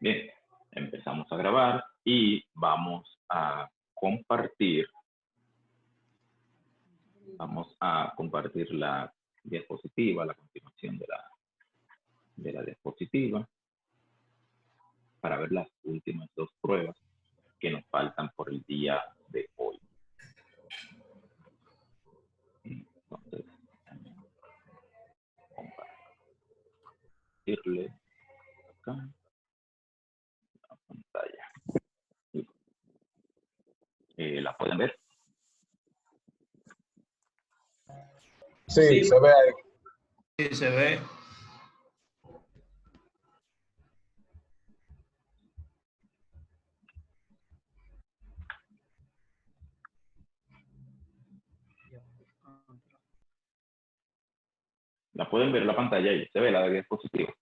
Bien, empezamos a grabar y vamos a compartir. Vamos a compartir la diapositiva, la continuación de la diapositiva, para ver las últimas dos pruebas que nos faltan por el día de hoy. Entonces, compartirle acá la pantalla. ¿La pueden ver? Sí, se ve ahí. Sí, se ve. ¿La pueden ver la pantalla ahí? ¿Se ve la diapositiva?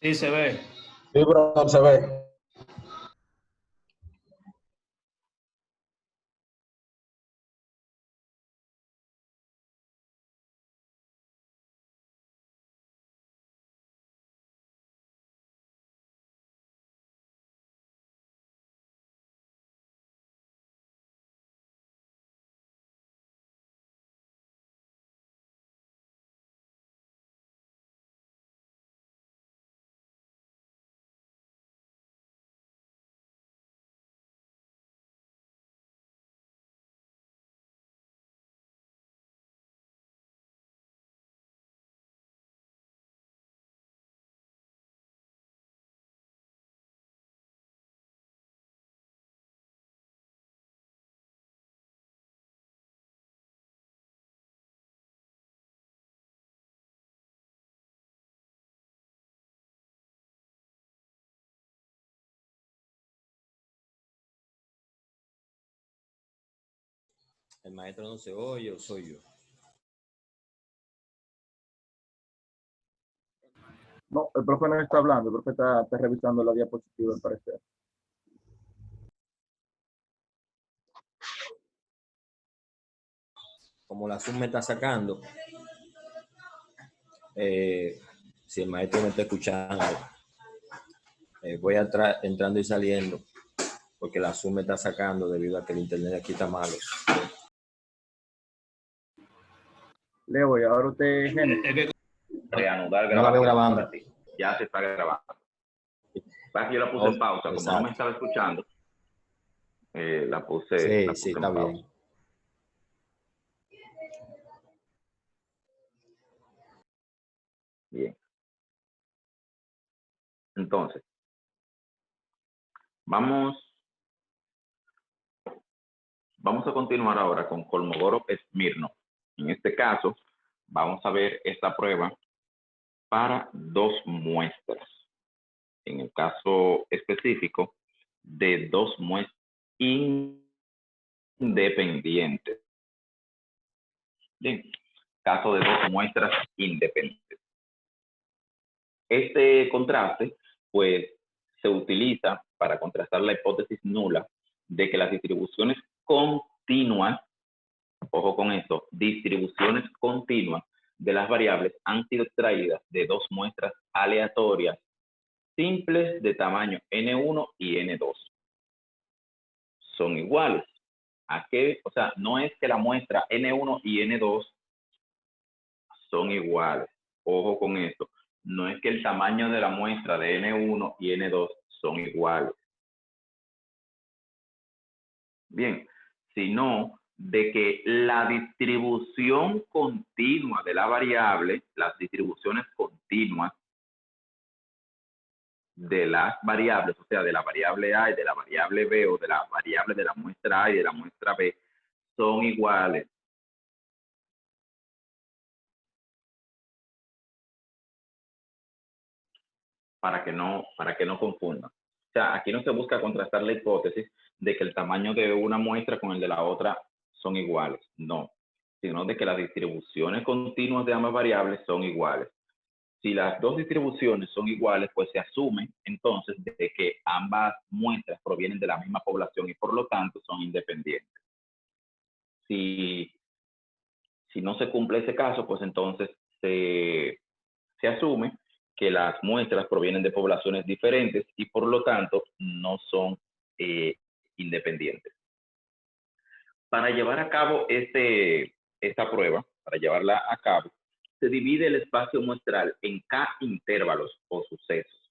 Sí, se ve. Sí, bro, se ve. El maestro no se oye o soy yo. No, el profe no está hablando, el profe está revisando la diapositiva, al parecer. Como la Zoom me está sacando, si el maestro me está escuchando, voy entrando y saliendo, porque la Zoom me está sacando debido a que el internet aquí está malo. Leo, y ahora usted, Génesis. Reanudar No la veo grabación. grabando. Ahora sí, ya se está grabando. Para que yo la puse en pausa, como no me estaba escuchando, la puse Sí, en está pausa. bien. Bien. Entonces, vamos a continuar ahora con Kolmogorov-Smirnov. En este caso, vamos a ver esta prueba para dos muestras. En el caso específico, de dos muestras independientes. Bien, caso de dos muestras independientes. Este contraste, pues, se utiliza para contrastar la hipótesis nula de que las distribuciones continuas, ojo con esto, distribuciones continuas de las variables han sido extraídas de dos muestras aleatorias simples de tamaño N1 y N2. Son iguales. ¿A qué? O sea, no es que la muestra N1 y N2 son iguales. Ojo con esto. No es que el tamaño de la muestra de N1 y N2 son iguales. Bien, sino de que la distribución continua de la variable, las distribuciones continuas de las variables, o sea, de la variable A y de la variable B, o de la variable de la muestra A y de la muestra B, son iguales. Para que no confundan. O sea, aquí no se busca contrastar la hipótesis de que el tamaño de una muestra con el de la otra son iguales. No, sino de que las distribuciones continuas de ambas variables son iguales. Si las dos distribuciones son iguales, pues se asume entonces de que ambas muestras provienen de la misma población y por lo tanto son independientes. Si no se cumple ese caso, pues entonces se asume que las muestras provienen de poblaciones diferentes y por lo tanto no son independientes. Para llevar a cabo esta prueba, para llevarla a cabo, se divide el espacio muestral en K intervalos o sucesos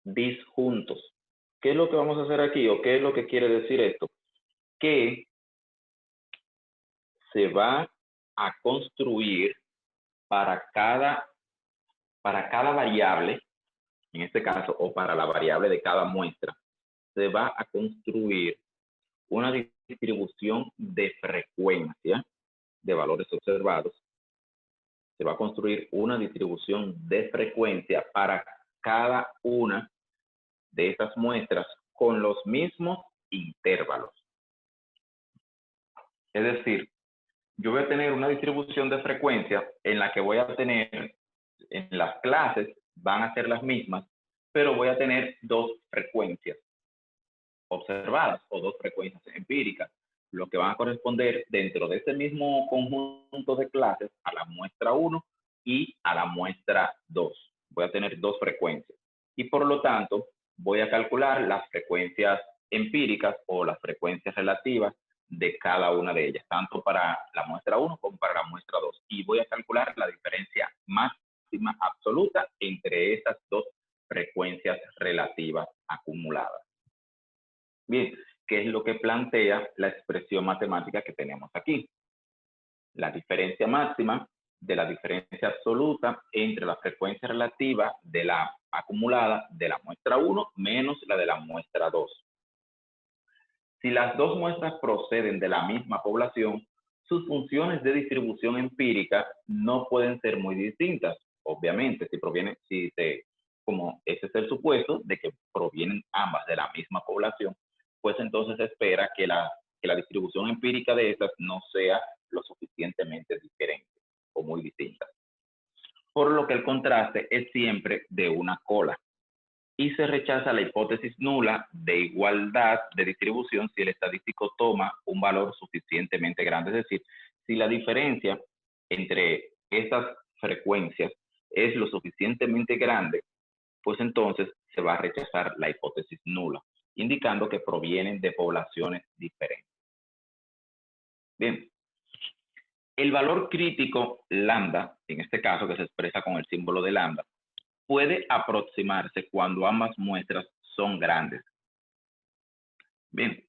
disjuntos. ¿Qué es lo que vamos a hacer aquí o qué es lo que quiere decir esto? Que se va a construir para cada variable, en este caso, o para la variable de cada muestra, se va a construir una distribución de frecuencia de valores observados. Se va a construir una distribución de frecuencia para cada una de estas muestras con los mismos intervalos. Es decir, yo voy a tener una distribución de frecuencia en la que voy a tener, en las clases van a ser las mismas, pero voy a tener dos frecuencias observadas o dos frecuencias empíricas, lo que van a corresponder dentro de ese mismo conjunto de clases a la muestra 1 y a la muestra 2. Voy a tener dos frecuencias y por lo tanto voy a calcular las frecuencias empíricas o las frecuencias relativas de cada una de ellas, tanto para la muestra 1 como para la muestra 2. Y voy a calcular la diferencia máxima absoluta entre estas dos frecuencias relativas acumuladas. Bien, ¿qué es lo que plantea la expresión matemática que tenemos aquí? La diferencia máxima de la diferencia absoluta entre la frecuencia relativa de la acumulada de la muestra 1 menos la de la muestra 2. Si las dos muestras proceden de la misma población, sus funciones de distribución empírica no pueden ser muy distintas. Obviamente, como ese es el supuesto de que provienen ambas de la misma población, pues entonces se espera que la distribución empírica de estas no sea lo suficientemente diferente o muy distinta. Por lo que el contraste es siempre de una cola. Y se rechaza la hipótesis nula de igualdad de distribución si el estadístico toma un valor suficientemente grande. Es decir, si la diferencia entre estas frecuencias es lo suficientemente grande, pues entonces se va a rechazar la hipótesis nula, indicando que provienen de poblaciones diferentes. Bien. El valor crítico lambda, en este caso que se expresa con el símbolo de lambda, puede aproximarse cuando ambas muestras son grandes. Bien,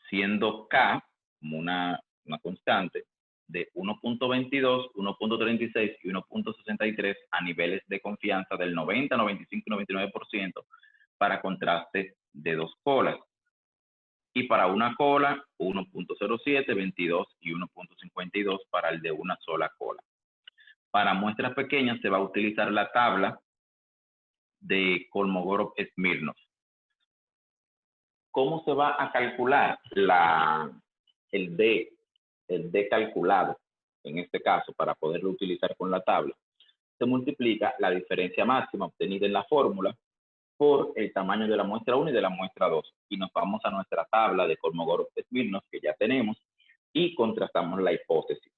siendo K como una constante de 1.22, 1.36 y 1.63 a niveles de confianza del 90, 95 y 99% para contraste de dos colas. Y para una cola, 1.07, 22 y 1.52 para el de una sola cola. Para muestras pequeñas se va a utilizar la tabla de Kolmogorov-Smirnov. ¿Cómo se va a calcular el D calculado? En este caso, para poderlo utilizar con la tabla, se multiplica la diferencia máxima obtenida en la fórmula por el tamaño de la muestra 1 y de la muestra 2. Y nos vamos a nuestra tabla de Kolmogorov-Smirnov que ya tenemos y contrastamos la hipótesis.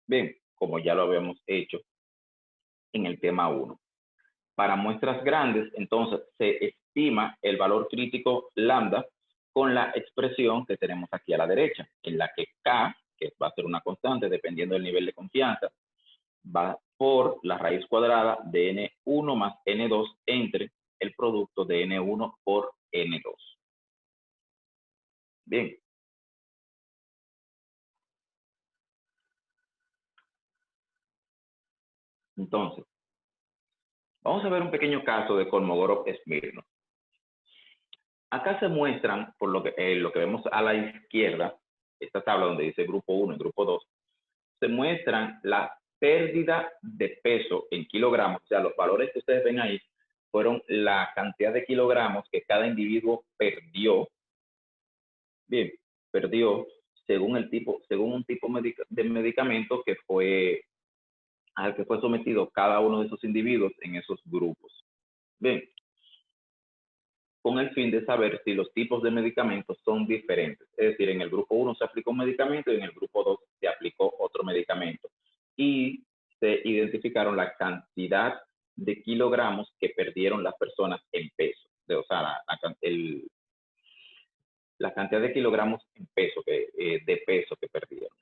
Bien, como ya lo habíamos hecho en el tema 1. Para muestras grandes, entonces, se estima el valor crítico lambda con la expresión que tenemos aquí a la derecha, en la que K, que va a ser una constante dependiendo del nivel de confianza, va por la raíz cuadrada de N1 más N2 entre el producto de N1 por N2. Bien. Entonces, vamos a ver un pequeño caso de Kolmogorov-Smirnov. Acá se muestran, por lo que vemos a la izquierda, esta tabla donde dice grupo 1 y grupo 2, se muestran la pérdida de peso en kilogramos. O sea, los valores que ustedes ven ahí fueron la cantidad de kilogramos que cada individuo perdió. Bien, perdió según un tipo de medicamento que al que fue sometido cada uno de esos individuos en esos grupos. Bien, con el fin de saber si los tipos de medicamentos son diferentes. Es decir, en el grupo 1 se aplicó un medicamento y en el grupo 2 se aplicó otro medicamento. Y se identificaron la cantidad de kilogramos que perdieron las personas en peso. O sea, la cantidad de kilogramos en peso de peso que perdieron.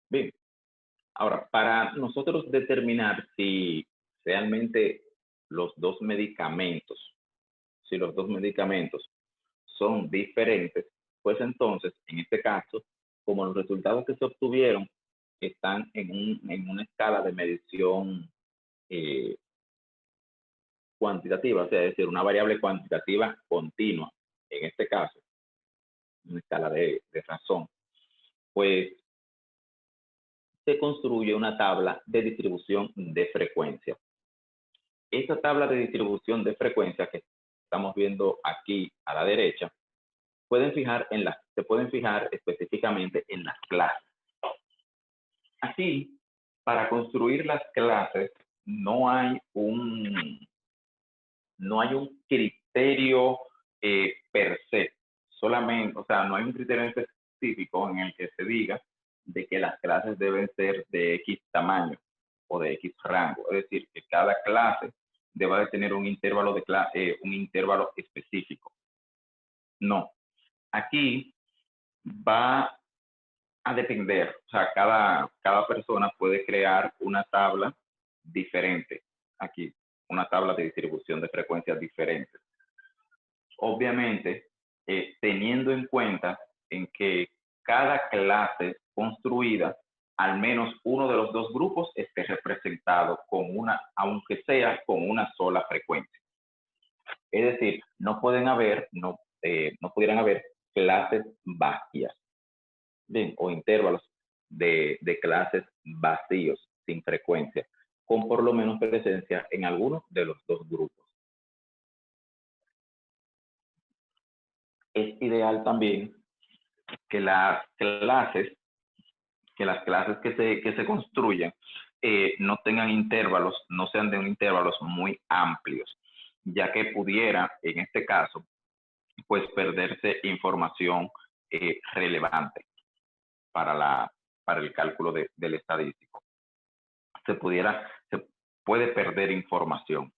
Bien, ahora, para nosotros determinar si realmente los dos medicamentos, son diferentes, pues entonces, en este caso, como los resultados que se obtuvieron están en una escala de medición cuantitativa, o sea, es decir, una variable cuantitativa continua, en este caso, una escala de razón, pues se construye una tabla de distribución de frecuencia. Esta tabla de distribución de frecuencia que estamos viendo aquí a la derecha, se pueden fijar específicamente en las clases. Aquí, para construir las clases, no hay un criterio per se, solamente, o sea, no hay un criterio específico en el que se diga de que las clases deben ser de X tamaño o de X rango, es decir, que cada clase deba de tener un intervalo específico. No, aquí va a depender, o sea, cada persona puede crear una tabla diferente aquí, una tabla de distribución de frecuencias diferentes. Obviamente, teniendo en cuenta en que cada clase construida, al menos uno de los dos grupos esté representado aunque sea con una sola frecuencia. Es decir, no pudieran haber clases vacías, bien, o intervalos de clases vacíos, sin frecuencia, con por lo menos presencia en alguno de los dos grupos. Es ideal también que las clases que se construyan no tengan intervalos, no sean de intervalos muy amplios, ya que pudiera, en este caso, pues perderse información relevante para el cálculo del estadístico. Se puede perder información.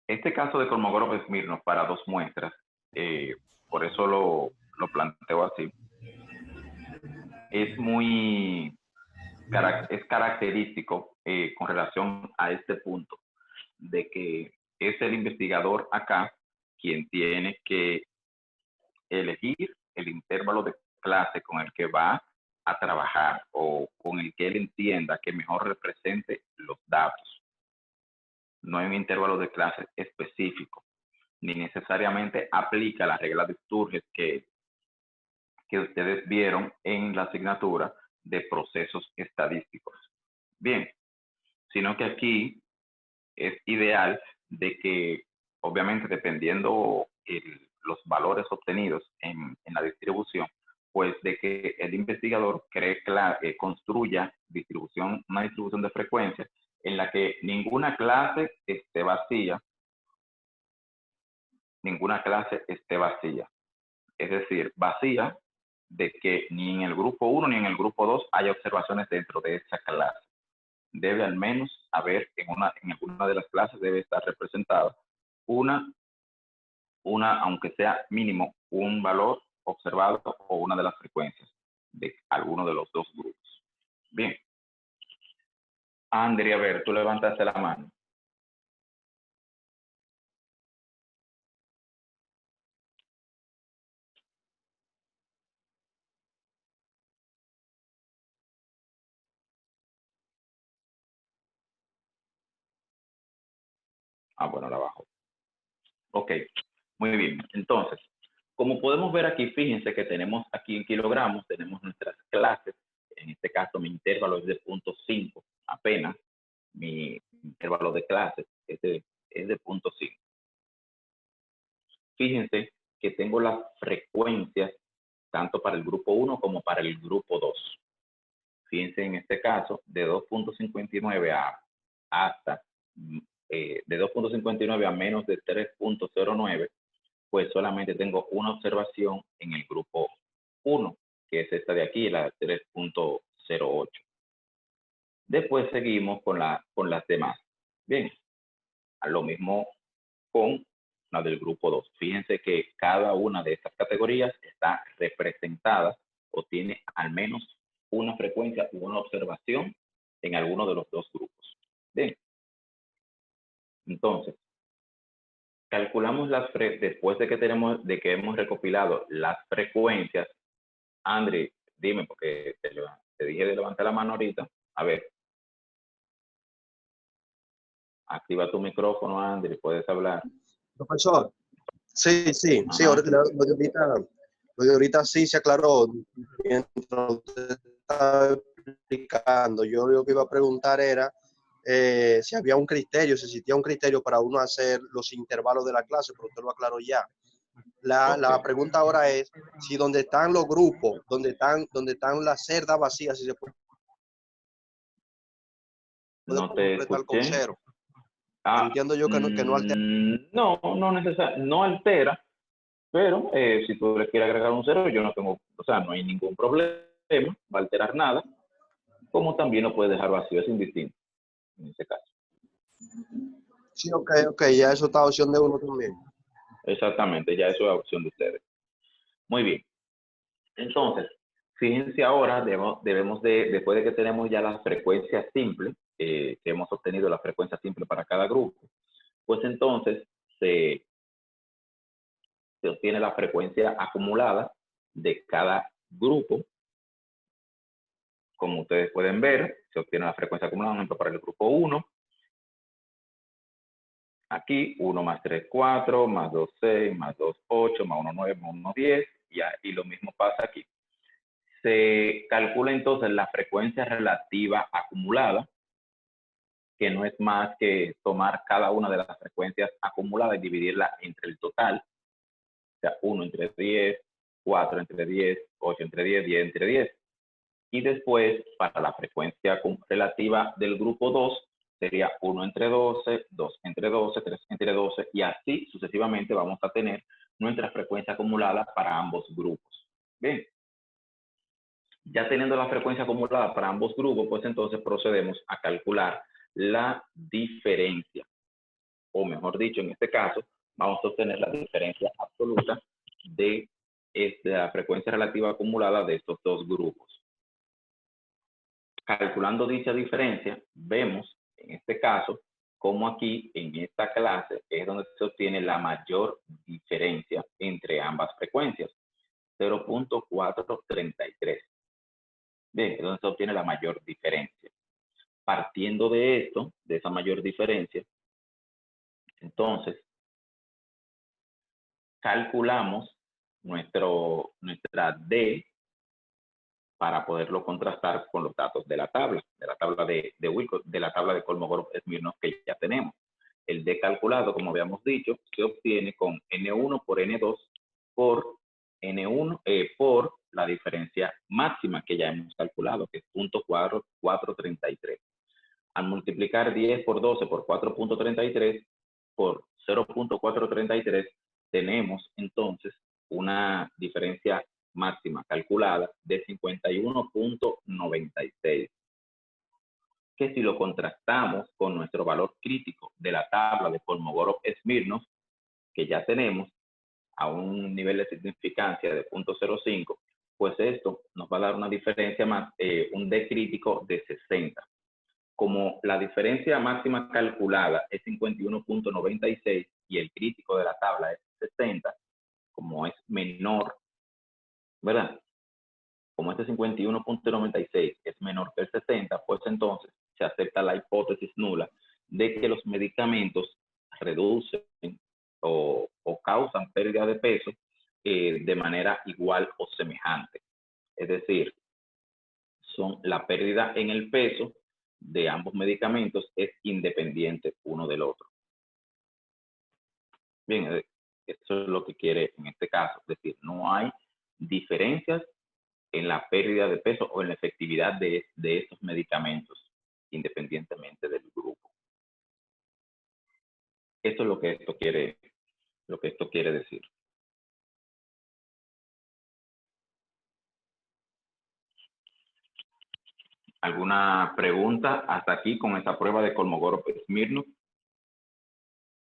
Este caso de Kolmogorov-Smirnov para dos muestras, por eso lo planteo así, es característico con relación a este punto, de que es el investigador acá quien tiene que elegir el intervalo de clase con el que va a trabajar o con el que él entienda que mejor represente los datos. No hay un intervalo de clase específico, ni necesariamente aplica la regla de Sturges que ustedes vieron en la asignatura de procesos estadísticos. Bien, sino que aquí es ideal de que, obviamente, dependiendo los valores obtenidos en la distribución, pues de que el investigador construya una distribución de frecuencias en la que ninguna clase esté vacía, es decir, vacía de que ni en el grupo 1 ni en el grupo 2 haya observaciones dentro de esa clase. Debe al menos haber, en alguna de las clases debe estar representada aunque sea mínimo, un valor observado o una de las frecuencias de alguno de los dos grupos. Bien. Andrea, a ver, tú levantaste la mano. Bueno, la bajo. Ok, muy bien. Entonces, como podemos ver aquí, fíjense que tenemos aquí en kilogramos, tenemos nuestras clases. En este caso, mi intervalo es de 0.5, apenas. Mi intervalo de clases es de 0.5. Fíjense que tengo las frecuencias tanto para el grupo 1 como para el grupo 2. Fíjense en este caso, de 2.59 de 2.59 a menos de 3.09, pues solamente tengo una observación en el grupo 1, que es esta de aquí, la 3.08. Después seguimos con las demás. Bien, a lo mismo con la del grupo 2. Fíjense que cada una de estas categorías está representada o tiene al menos una frecuencia u una observación en alguno de los dos grupos. Bien, entonces, calculamos después de que hemos recopilado las frecuencias. Andri, dime, porque te dije de levantar la mano ahorita. A ver. Activa tu micrófono, Andri, puedes hablar. Profesor, sí, Ajá. lo de ahorita sí se aclaró. Mientras usted estaba explicando, yo lo que iba a preguntar era si había un criterio, si existía un criterio para uno hacer los intervalos de la clase, pero usted lo aclaró ya. La pregunta ahora es si donde están los grupos, donde están las celdas vacías, si se puede No te completar con escuché. 0. Entiendo yo que no altera. No altera, pero si tú le quieres agregar un 0, yo no tengo, o sea, no hay ningún problema, va a alterar nada, como también lo puedes dejar vacío, es indistinto en ese caso. Sí, ok, ya eso está a opción de uno también. Exactamente, ya eso es opción de ustedes. Muy bien. Entonces, fíjense ahora, después de que tenemos ya las frecuencias simples, que hemos obtenido la frecuencia simple para cada grupo, pues entonces se obtiene la frecuencia acumulada de cada grupo. Como ustedes pueden ver, se obtiene la frecuencia acumulada, por ejemplo, para el grupo 1. Aquí, 1 más 3, 4, más 2, 6, más 2, 8, más 1, 9, más 1, 10, y lo mismo pasa aquí. Se calcula entonces la frecuencia relativa acumulada, que no es más que tomar cada una de las frecuencias acumuladas y dividirla entre el total. O sea, 1 entre 10, 4 entre 10, 8 entre 10, 10 entre 10. Y después, para la frecuencia relativa del grupo 2, sería 1 entre 12, 2 entre 12, 3 entre 12, y así sucesivamente vamos a tener nuestra frecuencia acumulada para ambos grupos. Bien. Ya teniendo la frecuencia acumulada para ambos grupos, pues entonces procedemos a calcular la diferencia, o mejor dicho, en este caso, vamos a obtener la diferencia absoluta de la frecuencia relativa acumulada de estos dos grupos. Calculando dicha diferencia, vemos en este caso cómo aquí en esta clase es donde se obtiene la mayor diferencia entre ambas frecuencias, 0.433. Bien, es donde se obtiene la mayor diferencia. Partiendo de esto, de esa mayor diferencia, entonces calculamos nuestra D para poderlo contrastar con los datos de la tabla de Wilcox, de la tabla de Kolmogorov-Smirnov que ya tenemos. El D calculado, como habíamos dicho, se obtiene con N1 por N2 por N1 por la diferencia máxima que ya hemos calculado, que es 0.433. Al multiplicar 10 por 12 por 4.33 por 0.433, tenemos entonces una diferencia máxima calculada de 51.96, que si lo contrastamos con nuestro valor crítico de la tabla de Kolmogorov-Smirnov, que ya tenemos a un nivel de significancia de 0.05, pues esto nos va a dar una diferencia más, un D crítico de 60. Como la diferencia máxima calculada es 51.96 y el crítico de la tabla es 60, como es menor, ¿verdad? Como este 51.96 es menor que el 60, pues entonces se acepta la hipótesis nula de que los medicamentos reducen o causan pérdida de peso de manera igual o semejante. Es decir, la pérdida en el peso de ambos medicamentos es independiente uno del otro. Bien, eso es lo que quiere en este caso, es decir, no hay diferencias en la pérdida de peso o en la efectividad de estos medicamentos, independientemente del grupo. Esto es lo que esto quiere decir. ¿Alguna pregunta hasta aquí con esta prueba de Kolmogorov-Smirnov?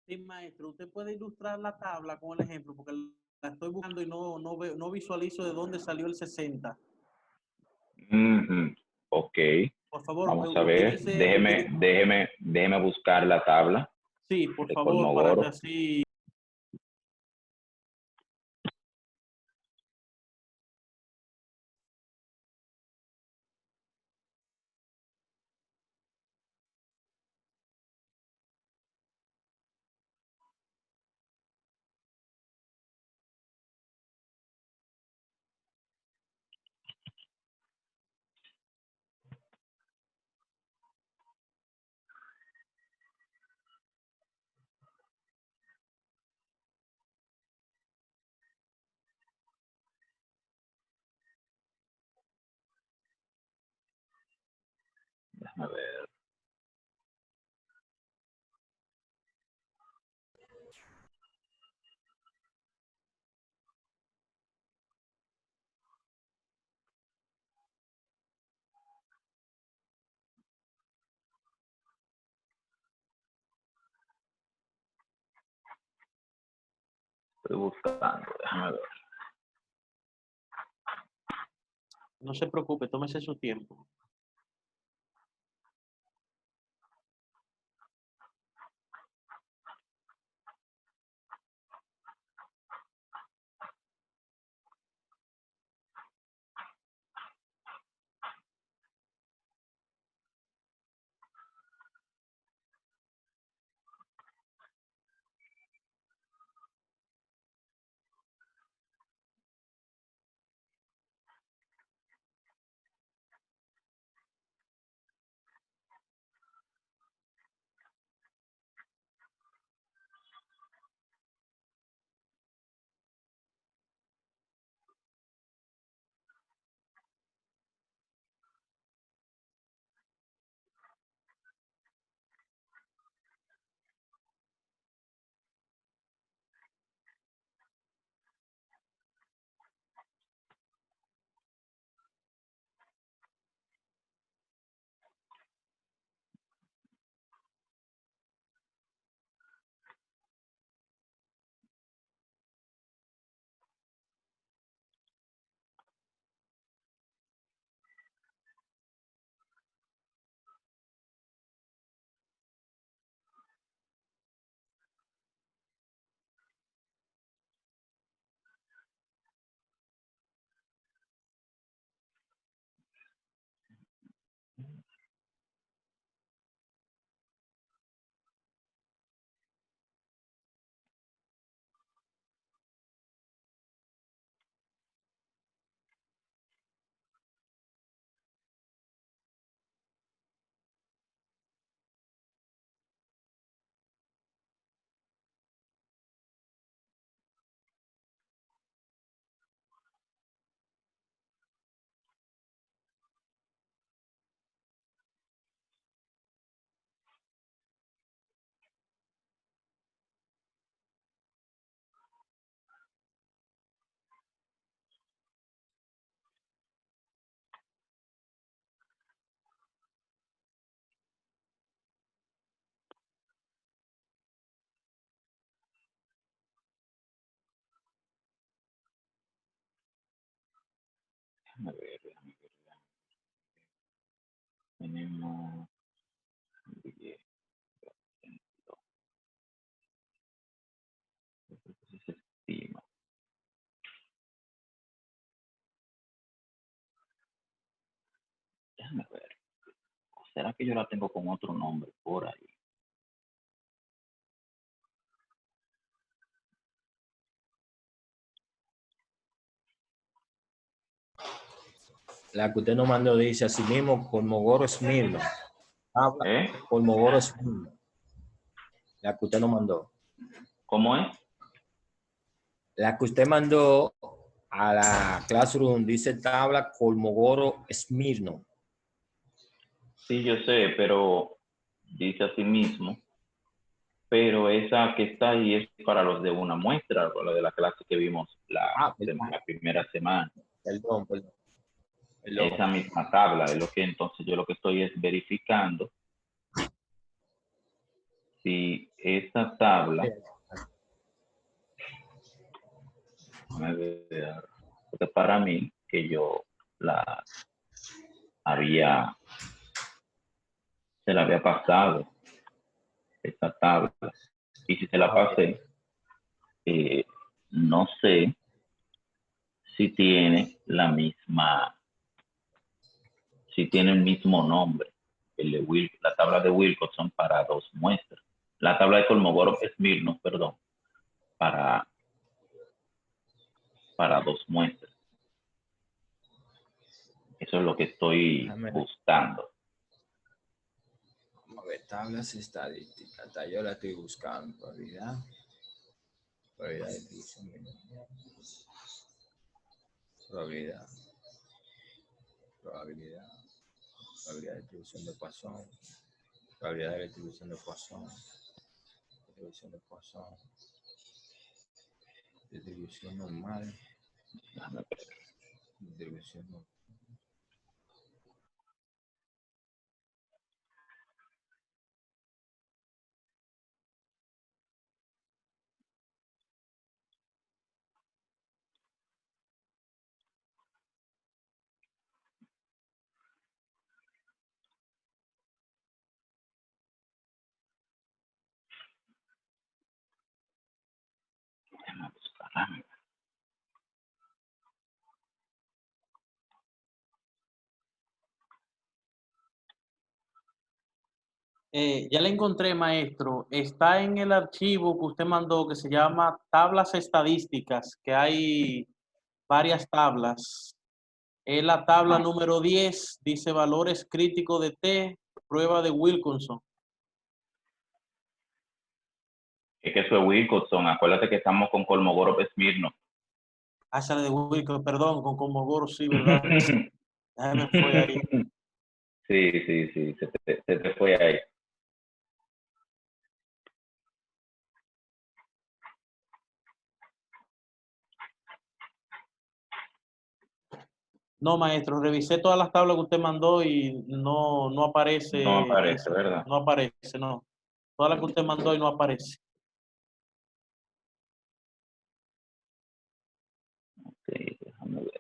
Sí, maestro, usted puede ilustrar la tabla con el ejemplo, porque la estoy buscando y no visualizo de dónde salió el 60. Ok, Por favor, vamos a ver. Déjeme buscar la tabla sí, por de favor, para que Kolmogorov. así. Déjame ver. Estoy buscando, déjame ver. No se preocupe, tómese su tiempo. Déjame ver. Tenemos 10, se estima. Déjame ver. ¿O será que yo la tengo con otro nombre por ahí? La que usted nos mandó dice así mismo, Kolmogorov-Smirnov. Habla ¿Eh? Kolmogorov-Smirnov. La que usted nos mandó. ¿Cómo es? La que usted mandó a la Classroom dice tabla Kolmogorov-Smirnov. Sí, yo sé, pero dice así mismo. Pero esa que está ahí es para los de una muestra, para la de la clase que vimos la primera semana. Perdón. esa misma tabla. Es lo que entonces yo lo que estoy es verificando si esta tabla, déjame ver, porque para mí que yo se la había pasado esta tabla, y si se la pasé, no sé si tiene si tiene el mismo nombre, la tabla de Wilcoxon para dos muestras, la tabla de Kolmogorov-Smirnov, perdón, para dos muestras. Eso es lo que estoy buscando. Vamos a ver, tablas estadísticas. Hasta yo la estoy buscando. Probabilidad de distribución. Probabilidad de distribución de Poisson. Probabilidad de distribución de Poisson. Distribución normal. Distribución normal. Ya la encontré, maestro. Está en el archivo que usted mandó que se llama tablas estadísticas, que hay varias tablas. Es la tabla número 10, dice valores críticos de T, prueba de Wilkinson. Es que eso es Wilcoxon. Acuérdate que estamos con Kolmogorov-Smirnov. Sale de Wilkinson, perdón, con Kolmogorov, sí, ¿verdad? Ya me fue ahí. Sí, se te fue ahí. No, maestro, revisé todas las tablas que usted mandó y no aparece. No aparece, ¿verdad? No aparece, no. Todas las que usted mandó y no aparece. Sí, déjame ver.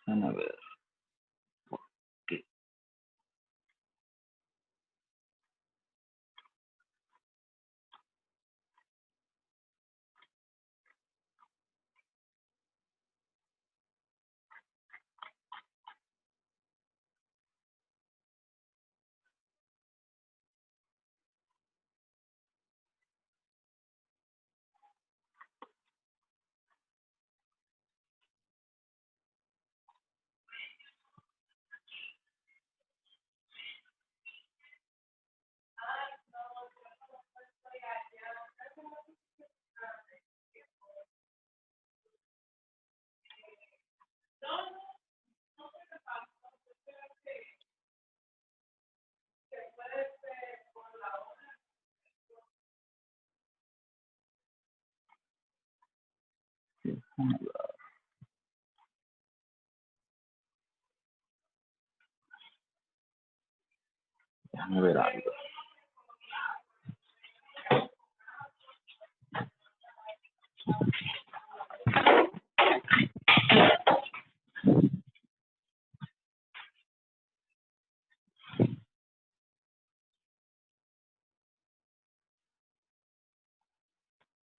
Déjame ver. ¿Qué? Déjame ver algo.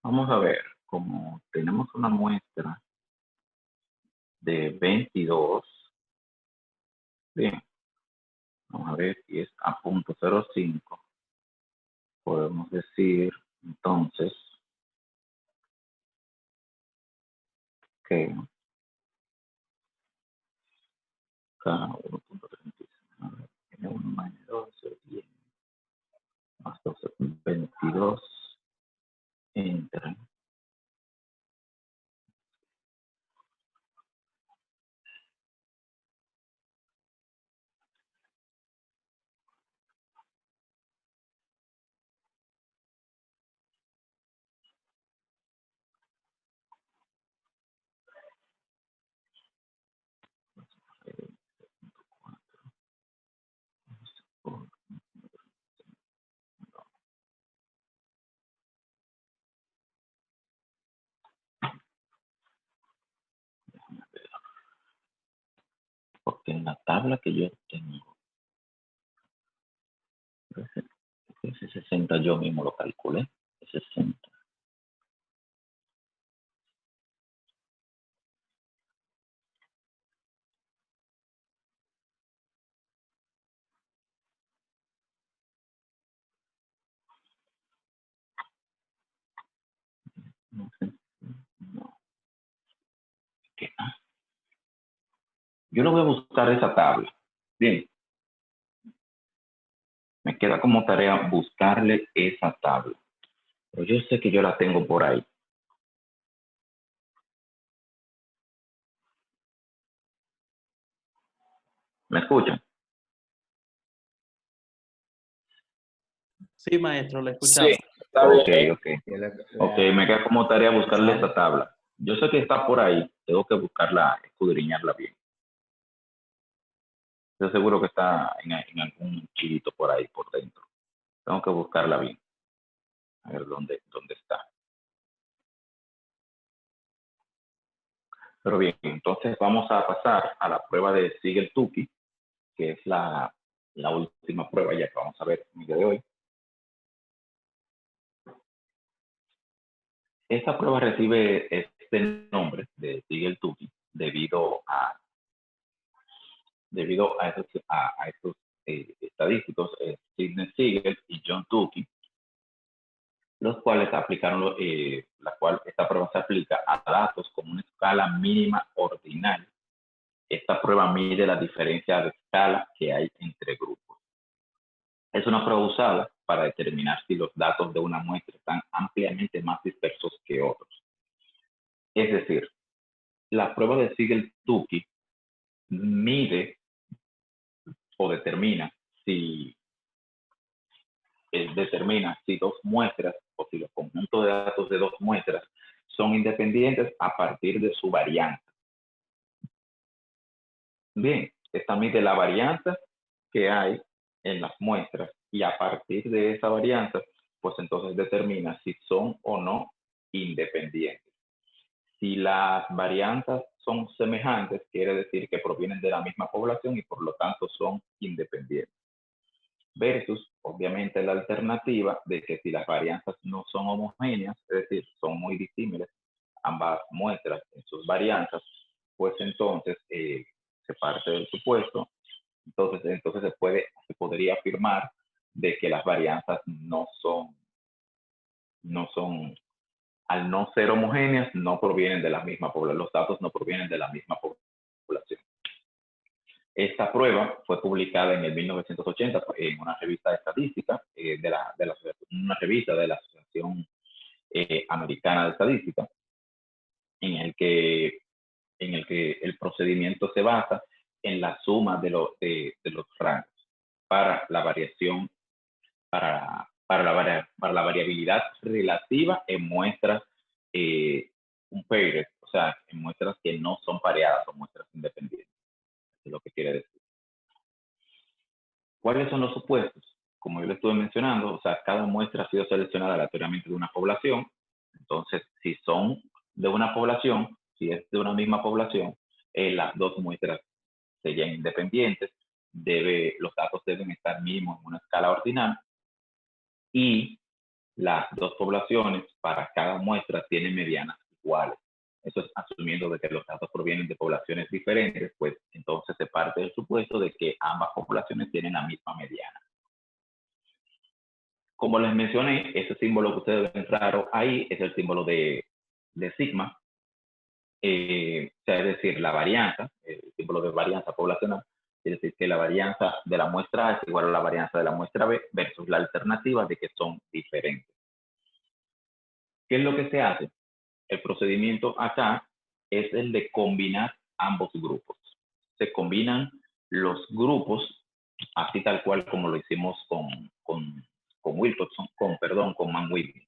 Vamos a ver, como tenemos una muestra de 22, bien, vamos a ver si es a .05, podemos decir entonces que K1.36, tiene 1 más 12, 10 más 12, 22, Porque en la tabla que yo tengo, ese 60 yo mismo lo calculé, 60. No sé, no. ¿Qué? Yo lo voy a buscar esa tabla. Bien. Me queda como tarea buscarle esa tabla. Pero yo sé que yo la tengo por ahí. ¿Me escuchan? Sí, maestro, le escuchamos. Está bien. Ok. Ok, me queda como tarea buscarle esa tabla. Yo sé que está por ahí. Tengo que buscarla, escudriñarla bien. Yo seguro que está en algún chivito por ahí, por dentro. Tengo que buscarla bien. A ver dónde está. Pero bien, entonces vamos a pasar a la prueba de Siegel-Tukey, que es la última prueba ya que vamos a ver el día de hoy. Esta prueba recibe este nombre de Siegel-Tukey debido a estos estadísticos, Sidney Siegel y John Tukey, los cuales aplicaron, esta prueba se aplica a datos con una escala mínima ordinal. Esta prueba mide la diferencia de escala que hay entre grupos. Es una prueba usada para determinar si los datos de una muestra están ampliamente más dispersos que otros. Es decir, la prueba de Siegel-Tukey mide o determina si dos muestras o si los conjuntos de datos de dos muestras son independientes a partir de su varianza. Bien, esta mide la varianza que hay en las muestras y a partir de esa varianza, pues entonces determina si son o no independientes. Si las varianzas son semejantes, quiere decir que provienen de la misma población y por lo tanto son independientes. Versus, obviamente, la alternativa de que si las varianzas no son homogéneas, es decir, son muy disímiles ambas muestras en sus varianzas, pues entonces se parte del supuesto, entonces se podría afirmar de que las varianzas no son, al no ser homogéneas, no provienen de la misma población, los datos no provienen de la misma población. Esta prueba fue publicada en el 1980 en una revista de estadística, una revista de la Asociación Americana de Estadística, en el que el procedimiento se basa en la suma de los rangos para la variación, para la variabilidad relativa en muestras unpaired, o sea, en muestras que no son pareadas o muestras independientes. Es lo que quiere decir. ¿Cuáles son los supuestos? Como yo le estuve mencionando, o sea, cada muestra ha sido seleccionada aleatoriamente de una población. Entonces, si son de una población, si es de una misma población, las dos muestras serían independientes. Los datos deben estar mínimos en una escala ordinal y las dos poblaciones para cada muestra tienen medianas iguales. Eso es asumiendo de que los datos provienen de poblaciones diferentes, pues entonces se parte del supuesto de que ambas poblaciones tienen la misma mediana. Como les mencioné, ese símbolo que ustedes ven raro ahí es el símbolo de sigma, o sea, es decir, la varianza, el símbolo de varianza poblacional, es decir, que la varianza de la muestra A es igual a la varianza de la muestra B versus la alternativa de que son diferentes. ¿Qué es lo que se hace? El procedimiento acá es el de combinar ambos grupos. Se combinan los grupos, así tal cual como lo hicimos con Wilcoxon, con Mann-Whitney.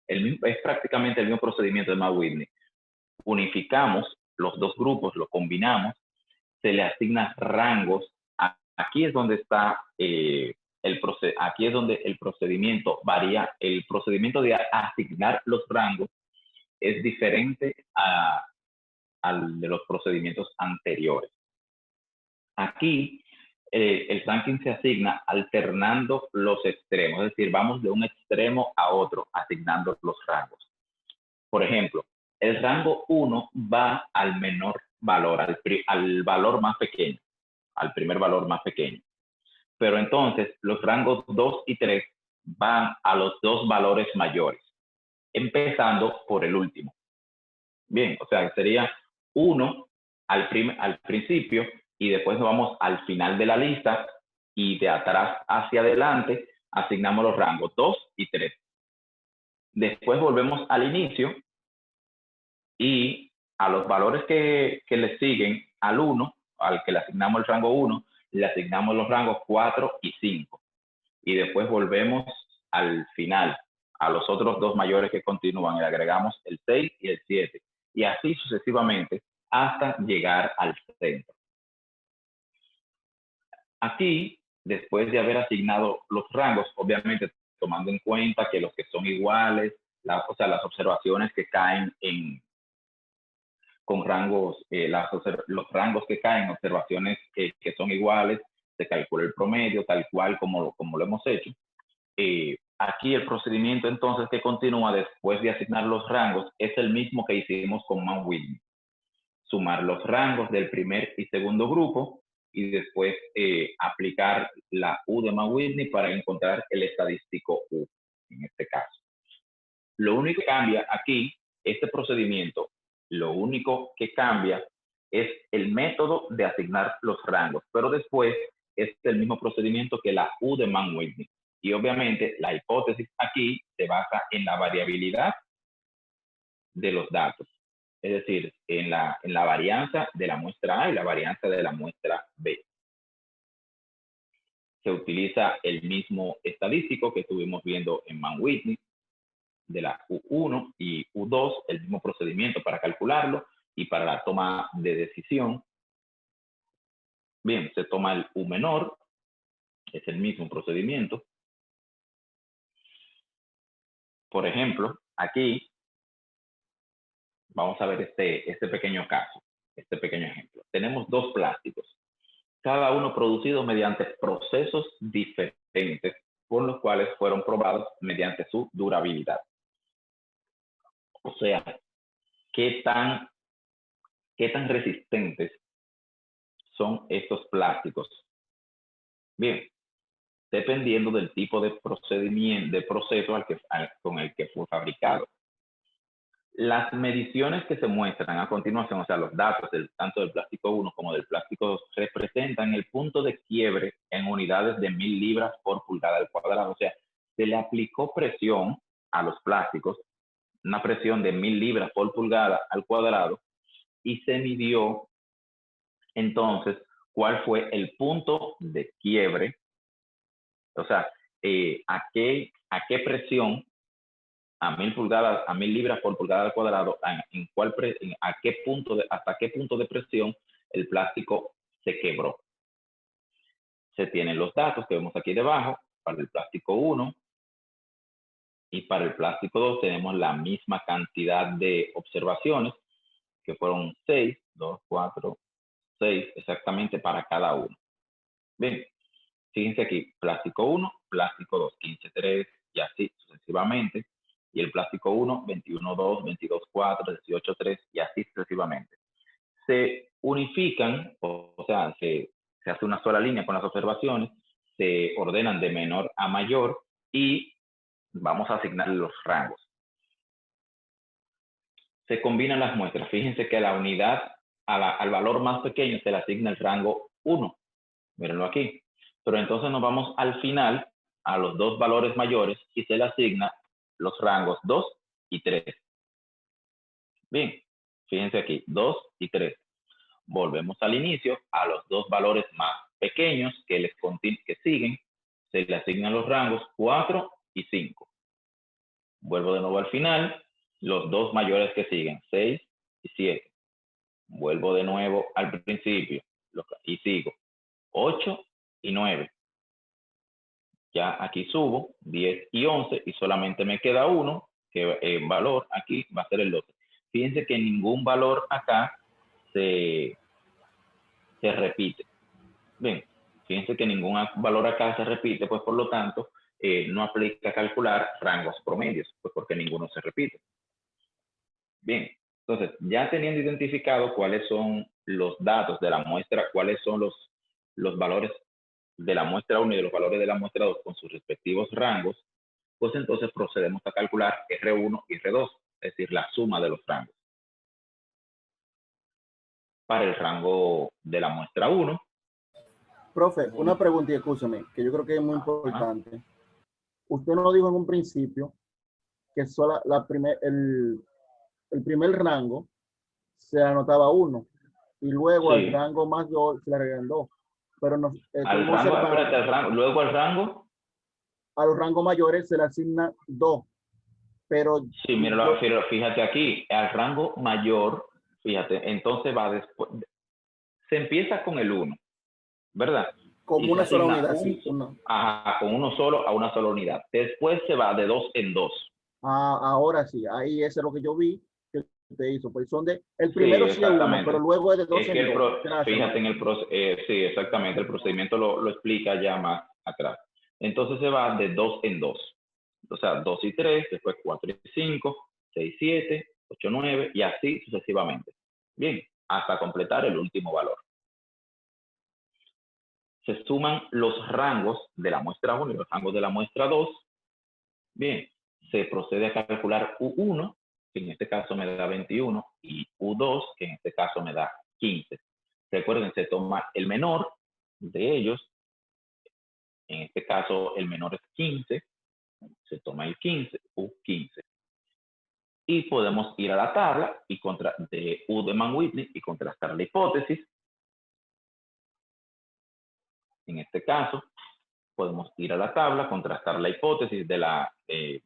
Es prácticamente el mismo procedimiento de Mann-Whitney. Unificamos los dos grupos, lo combinamos, se le asignan rangos. Aquí es donde está aquí es donde el procedimiento varía. El procedimiento de asignar los rangos es diferente al de los procedimientos anteriores. Aquí el ranking se asigna alternando los extremos, es decir, vamos de un extremo a otro asignando los rangos. Por ejemplo, el rango 1 va al menor valor, al valor más pequeño, al primer valor más pequeño. Pero entonces los rangos 2 y 3 van a los dos valores mayores, empezando por el último. Bien, o sea, sería 1 al principio y después nos vamos al final de la lista y de atrás hacia adelante asignamos los rangos 2 y 3. Después volvemos al inicio y a los valores que le siguen al 1, al que le asignamos el rango 1, le asignamos los rangos 4 y 5. Y después volvemos al final, a los otros dos mayores que continúan, y le agregamos el 6 y el 7. Y así sucesivamente hasta llegar al centro. Aquí, después de haber asignado los rangos, obviamente tomando en cuenta que los que son iguales, o sea, las observaciones que caen con rangos, los rangos que caen, observaciones que son iguales, se calcula el promedio, tal cual como lo hemos hecho. Aquí el procedimiento entonces que continúa después de asignar los rangos es el mismo que hicimos con Mann-Whitney. Sumar los rangos del primer y segundo grupo y después aplicar la U de Mann-Whitney para encontrar el estadístico U, en este caso. Lo único que cambia aquí, este procedimiento, lo único que cambia es el método de asignar los rangos, pero después es el mismo procedimiento que la U de Mann-Whitney. Y obviamente la hipótesis aquí se basa en la variabilidad de los datos, es decir, en la varianza de la muestra A y la varianza de la muestra B. Se utiliza el mismo estadístico que estuvimos viendo en Mann-Whitney, de la U1 y U2, el mismo procedimiento para calcularlo y para la toma de decisión. Bien, se toma el U menor, es el mismo procedimiento. Por ejemplo, aquí vamos a ver este pequeño caso, este pequeño ejemplo. Tenemos dos plásticos, cada uno producido mediante procesos diferentes, por los cuales fueron probados mediante su durabilidad. O sea, ¿qué tan resistentes son estos plásticos? Bien, dependiendo del tipo de procedimiento, de proceso con el que fue fabricado. Las mediciones que se muestran a continuación, o sea, los datos tanto del plástico 1 como del plástico 2, representan el punto de quiebre en unidades de 1000 libras por pulgada al cuadrado. O sea, se le aplicó presión a los plásticos, una presión de 1000 libras por pulgada al cuadrado, y se midió entonces cuál fue el punto de quiebre, o sea, a qué presión, a 1000 pulgadas, a 1000 libras por pulgada al cuadrado, hasta qué punto de presión el plástico se quebró. Se tienen los datos que vemos aquí debajo para el plástico 1 y para el plástico 2 tenemos la misma cantidad de observaciones, que fueron 6, 2, 4, 6 exactamente para cada uno. Bien, fíjense aquí, plástico 1, plástico 2, 15, 3 y así sucesivamente. Y el plástico 1, 21, 2, 22, 4, 18, 3 y así sucesivamente. Se unifican, o sea, se hace una sola línea con las observaciones, se ordenan de menor a mayor y vamos a asignar los rangos. Se combinan las muestras. Fíjense que a la unidad, al valor más pequeño se le asigna el rango 1. Mírenlo aquí. Pero entonces nos vamos al final a los dos valores mayores y se le asigna los rangos 2 y 3. Bien, fíjense aquí, 2 y 3. Volvemos al inicio, a los dos valores más pequeños que siguen, se le asignan los rangos 4 y 5. Vuelvo de nuevo al final, los dos mayores que siguen, 6 y 7. Vuelvo de nuevo al principio y sigo, 8 y 9. Ya aquí subo 10 y 11 y solamente me queda uno, que el valor aquí va a ser el 12. Fíjense que ningún valor acá se repite. Bien, fíjense que ningún valor acá se repite, pues por lo tanto, no aplica calcular rangos promedios, pues porque ninguno se repite. Bien, entonces, ya teniendo identificado cuáles son los datos de la muestra, cuáles son los valores de la muestra 1 y de los valores de la muestra 2 con sus respectivos rangos, pues entonces procedemos a calcular R1 y R2, es decir, la suma de los rangos. Para el rango de la muestra 1. Profe, una pregunta, y escúchame, que yo creo que es muy importante. Usted nos dijo en un principio que solo el primer rango se anotaba 1 y luego Sí. al rango mayor se le agregan 2. Pero nos Al rango, espérate, al rango, luego al rango. A los rangos mayores se le asigna 2. Pero sí, mira, fíjate aquí, al rango mayor, fíjate, entonces va después, se empieza con el 1, ¿verdad? Como una sola unidad, sí. Ajá, con uno solo a una sola unidad. Después se va de 2 en 2. Ahora sí, ahí eso es lo que yo vi que usted hizo. Pues son el primero sí es 1, pero luego es de 2 en 2. Fíjate en el sí, exactamente, el procedimiento lo explica ya más atrás. Entonces se va de 2 en 2. O sea, 2 y 3, después 4 y 5, 6 y 7, 8 y 9, y así sucesivamente. Bien, hasta completar el último valor. Se suman los rangos de la muestra 1 y los rangos de la muestra 2. Bien, se procede a calcular U1, que en este caso me da 21, y U2, que en este caso me da 15. Recuerden, se toma el menor de ellos, en este caso el menor es 15, se toma el 15, U15. Y podemos ir a la tabla y de U de Mann-Whitney y contrastar la hipótesis. En este caso, podemos ir a la tabla, contrastar la hipótesis de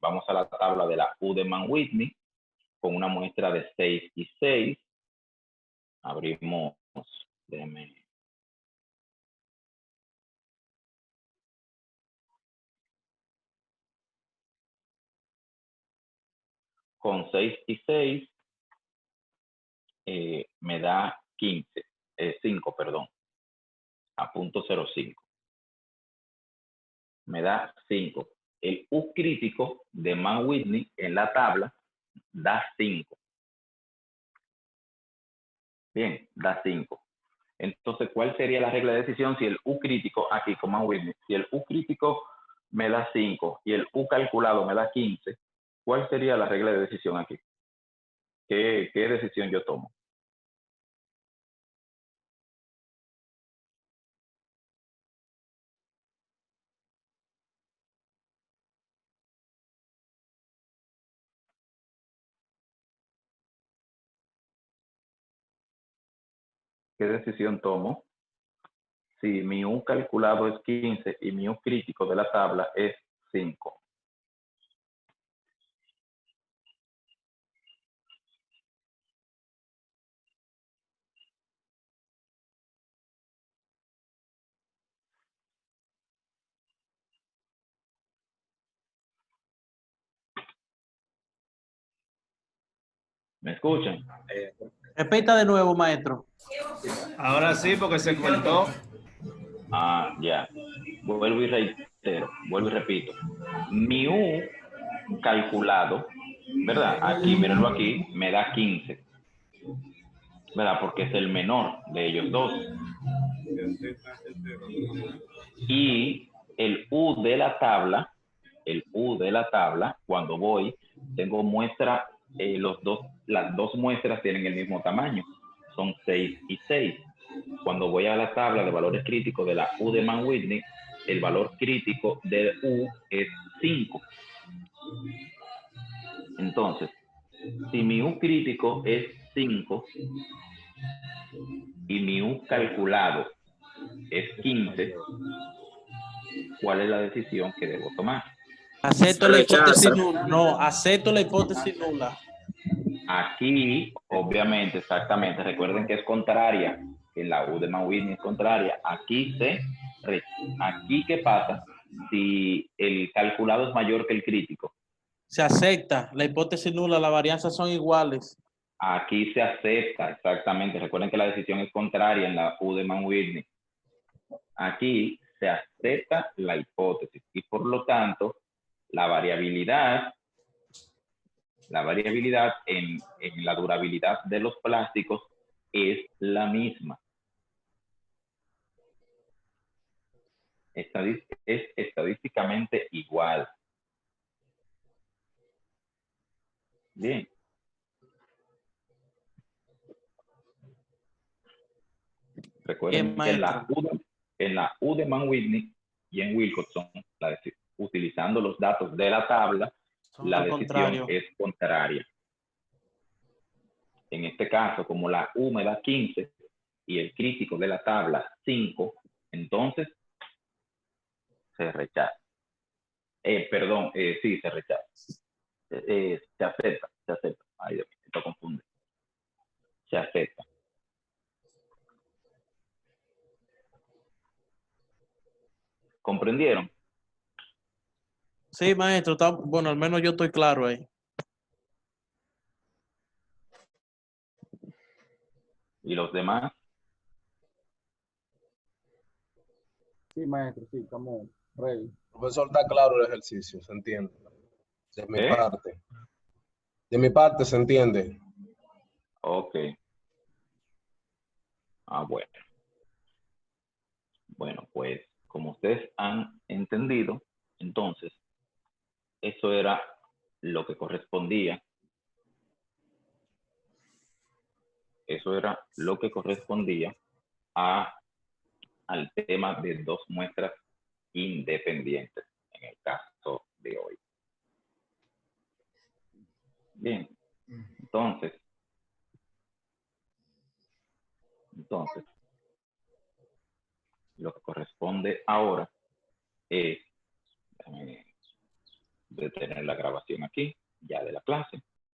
vamos a la tabla de la U de Mann-Whitney con una muestra de 6 y 6. Abrimos, déjenme. Con 6 y 6 me da 5, perdón, a punto 0.5. Me da 5. El U crítico de Mann-Whitney en la tabla da 5. Bien, da 5. Entonces, ¿cuál sería la regla de decisión si el U crítico, aquí con Mann-Whitney, si el U crítico me da 5 y el U calculado me da 15, ¿cuál sería la regla de decisión aquí? ¿Qué decisión yo tomo? ¿Qué decisión tomo? Si mi U calculado es 15 y mi U crítico de la tabla es 5. ¿Me escuchan? Repita de nuevo, maestro. Ahora sí, porque se cortó. Ya. Vuelvo y reitero, vuelvo y repito. Mi U calculado, ¿verdad? Aquí, mírenlo aquí, me da 15. ¿Verdad? Porque es el menor de ellos dos. Y el U de la tabla, cuando voy, tengo muestra, las dos muestras tienen el mismo tamaño, son 6 y 6. Cuando voy a la tabla de valores críticos de la U de Mann-Whitney, el valor crítico de U es 5. Entonces, si mi U crítico es 5 y mi U calculado es 15, ¿cuál es la decisión que debo tomar? Acepto la hipótesis nula. No, acepto la hipótesis nula. Aquí, obviamente, exactamente, recuerden que es contraria, que la U de Mann-Whitney es contraria. Aquí, ¿qué pasa si el calculado es mayor que el crítico? Se acepta la hipótesis nula, las varianzas son iguales. Aquí se acepta, exactamente. Recuerden que la decisión es contraria en la U de Mann-Whitney. aquí se acepta la hipótesis y por lo tanto la variabilidad en la durabilidad de los plásticos es la misma. Es estadísticamente igual. Bien. Recuerden que en la U de Mann-Whitney y en Wilcoxon, utilizando los datos de la tabla, la decisión es contraria. En este caso, como la U me da 15 y el crítico de la tabla 5, entonces se rechaza. Sí, se rechaza. Se acepta. Ay, Dios, esto confunde. Se acepta. ¿Comprendieron? Sí, maestro, bueno, al menos yo estoy claro ahí. ¿Y los demás? Sí, maestro, sí, estamos ready. Profesor, está claro el ejercicio, se entiende. De mi parte. De mi parte se entiende. Ok. Bueno. Bueno, pues como ustedes han entendido, entonces, eso era lo que correspondía. Eso era lo que correspondía al tema de dos muestras independientes, en el caso de hoy. Bien, entonces, lo que corresponde ahora es detener la grabación aquí, ya de la clase.